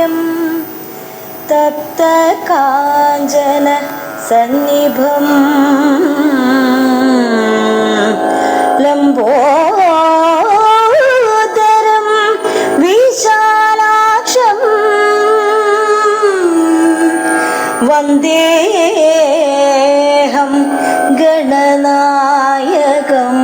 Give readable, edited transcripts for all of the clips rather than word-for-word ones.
काव्यं तप्तकाञ्चन सन्निभं लम्बोदरं विशालाक्षं वन्देऽहं गणनायकम्।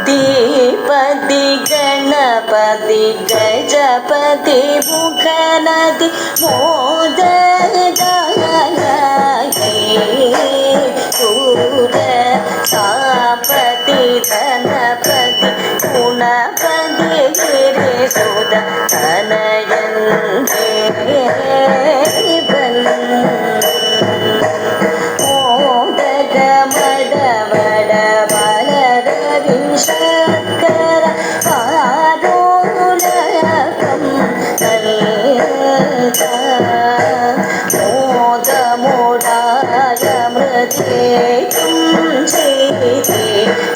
दीपति गणपति गजपति मुखनदि मोददायके सूर सापति धनपति गुणपति गिरिसुत तनयन् देवन् मोदक मडवड शर्कर पारोलकं मोदमोडाय मृतेकं चेति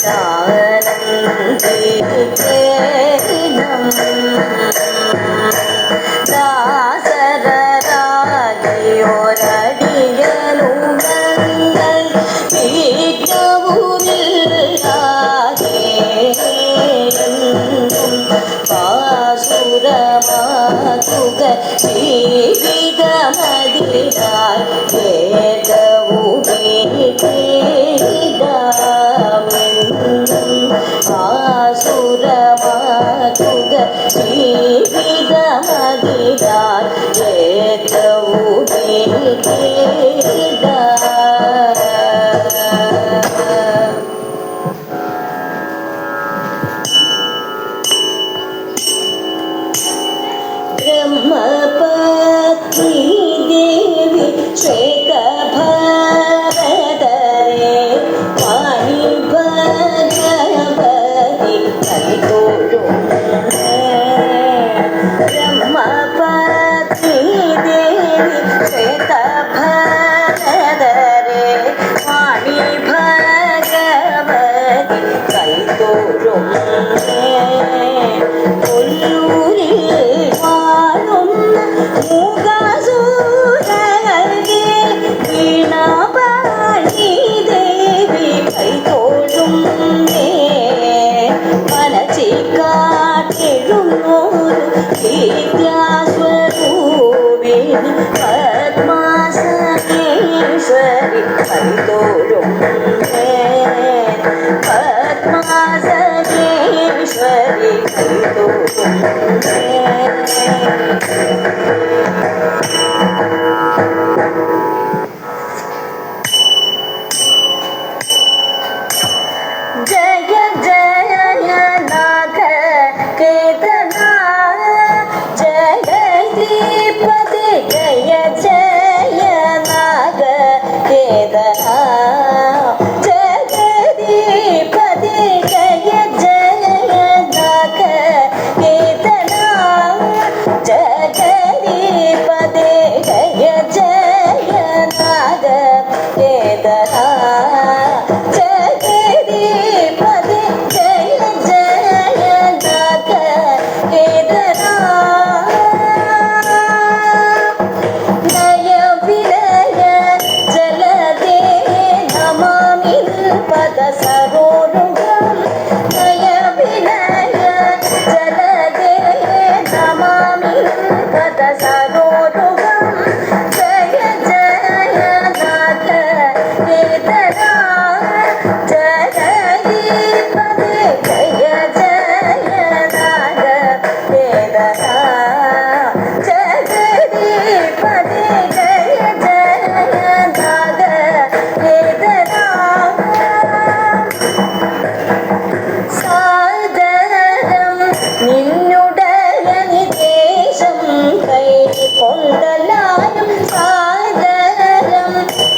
दानन्दिकेनं दासररागियोरडियलुगङ्गल പാസുരമാതുക ജീവിതമതിരായി വേദവുമേടാമെന്നും പാസുരമാതുക ജീവിതമതിരായി വേദവുമേടാ ब्रह्मपत्नी देवी श्वेतभारतरे वाणी भगवती कलितोरुणे ब्रह्मपत्नी देवी श्वेतभारतरे वाणी भगवती कलितोरुणे पद्मासनेश्वरी हरितोरुणे पद्मासनेश्वरी हरितोरुणे जय जय नाथ केदारनाथ जगदीपति जय जय नाथ केदारनाथ जगदीपति जय जय नाथ केदारनाथ जगदीपति जय जय नाथ केदारनाथ जगदीपति जय जय नाथ केदारनाथ नय विलय जलदे नमामि पद सरोरुगं नय विलय जलदे नमामि पद सरोरुगं जय जय नाथ केदारनाथ जगदीपति जय जय नाथ केदारनाथ जगदीपति जय जय नाथ केदारनाथ സാദരം നിന്നുടയനി ദേശം കൈക്കൊണ്ടലായും സാദരം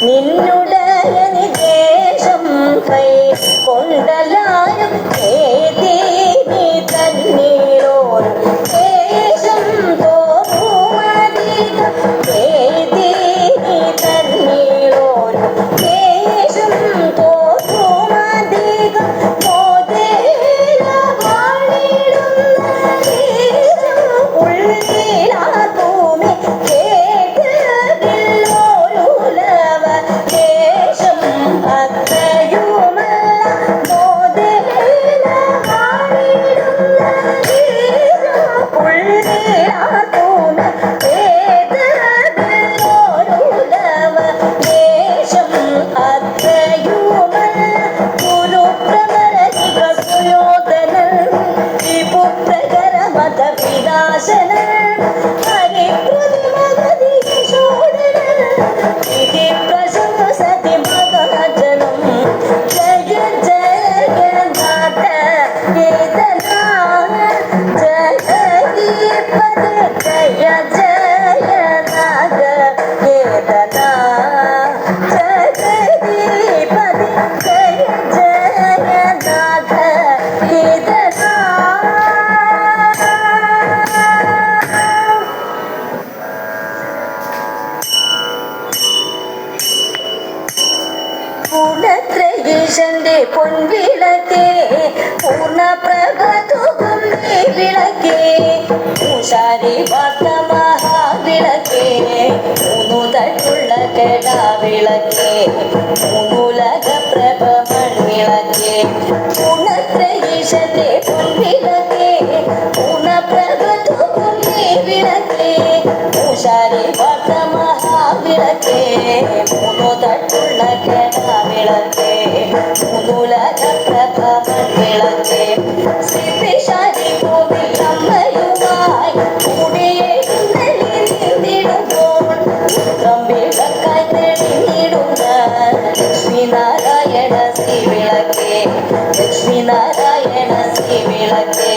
നിന്നുടയനി ദേശം കൈക്കൊണ്ടലായും ഏതീനി തന്നീരോരും ദേശം തോറുമധികം ഏതീനി തന്നീരോരും ദേശം इति प्रशंसति भगवजनं जय जगन्नाथ केदारनाथ जगदीपदे जय जगन्नाथ केदारनाथ जगदीपदे जय जगन्नाथ केदारनाथ പൂർണ്ണത്രയീശന്റെ പൊൻവിളക്കേ പൂർണ്ണപ്രഭതുകും നീ വിളക്കേ പൂശാരി വാർത്ത മഹാവിളക്കേ മൂന്നു തട്ടുള്ള കെടാവിളക്കേ മൂന്നുലക പ്രഭ മൺവിളക്കേ പൂർണ്ണത്രയീശന്റെ പൊൻവിളക്കേ പൂർണ്ണപ്രഭതുകും നീ വിളക്കേ പൂശാരി വാർത്ത മഹാവിളക്കേ മൂന്നു തട്ടുള്ള കെടാവിളക്കേ മൂന്നുലക പ്രഭ മൺവിളക്കേ ശ്രീപിശാരി കോവിൽ അമ്മയുമായി കൂടിയെഴുന്നള്ളി നിന്നിടുമ്പോൾ വിളക്കായി തെളിഞ്ഞിടുന്ന ലക്ഷ്മിനാരായണ ശ്രീവിളക്കേ ലക്ഷ്മിനാരായണ ശ്രീവിളക്കേ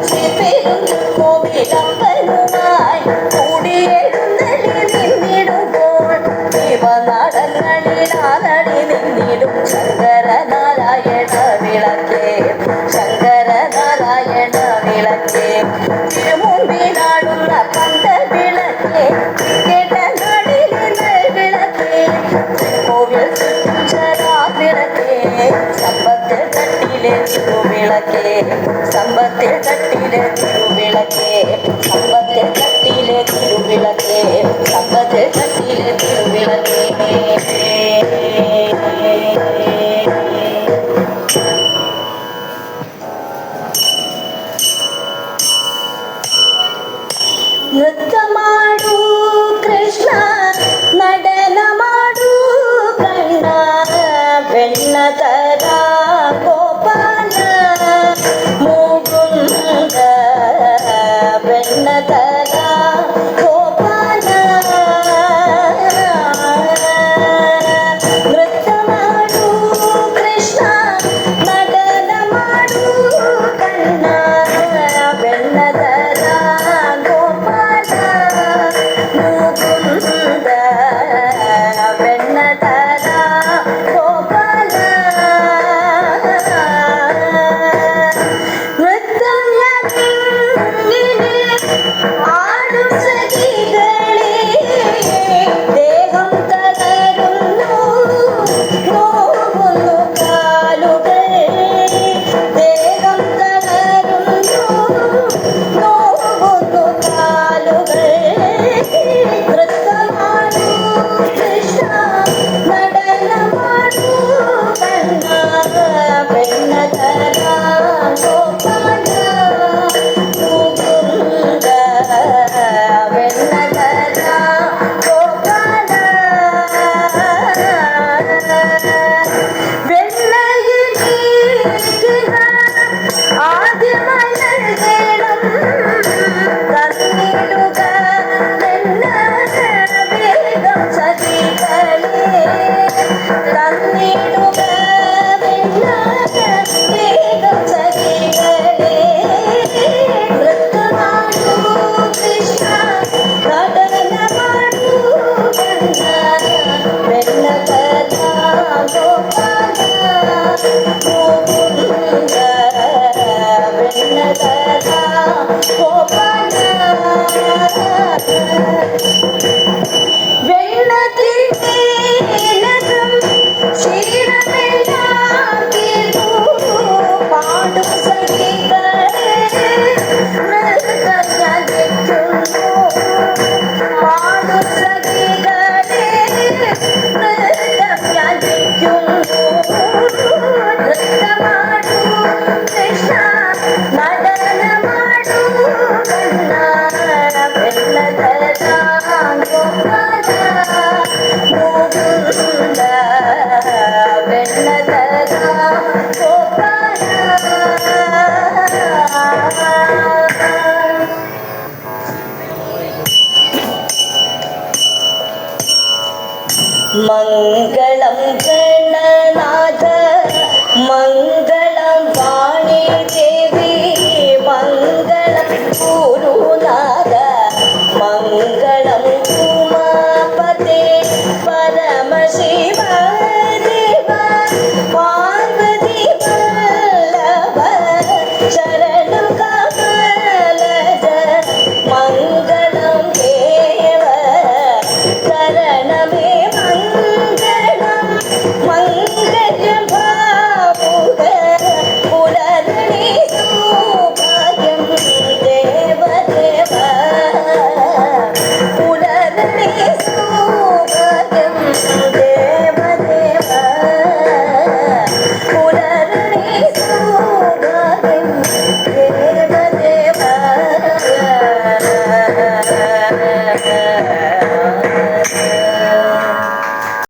ശ്രീപെരുന്തൽ കോവിൽ അമ്മനുമായി കൂടിയെഴുന്നള്ളി നിന്നിടുമ്പോൾ ദൈവനാടങ്ങളിൽ ആനടി നിന്നിടും ശങ്കരനാരായണ വിളക്കേ ശങ്കരനാരായണ വിളക്കേ തിരുമുമ്പിലാടുന്ന പന്ത വിളക്കേ കേട്ടനാടിലെ വിളക്കേ കോവിൽ ചുറ്റും ചരാ വിളക്കേ സമ്പത്തിൽ തട്ടിലെ തിരുവിളക്കേ സമ്പത്തിൽ തട്ടിലെ തിരുവിളക്കേ സമ്പത്തിൽ തട്ടിലെ തിരുവിളക്കേ സമ്പത്തിൽ തട്ടിലെ തിരുവിളക്കേ ನೃತ್ಯಮಾಡು ಕೃಷ್ಣ നടന ಮಾಡು ಕಣ್ಣ ಬೆಣ್ಣತರ ಗೋಪಾಲ ಮುಗುಂದ ಬೆಣ್ಣತರ ಗೋಪಾಲ मङ्गलं गणनाथ मङ्गलं वाणी देवी मङ्गलं गुरुनाथ मङ्गलं उमापते परमशिव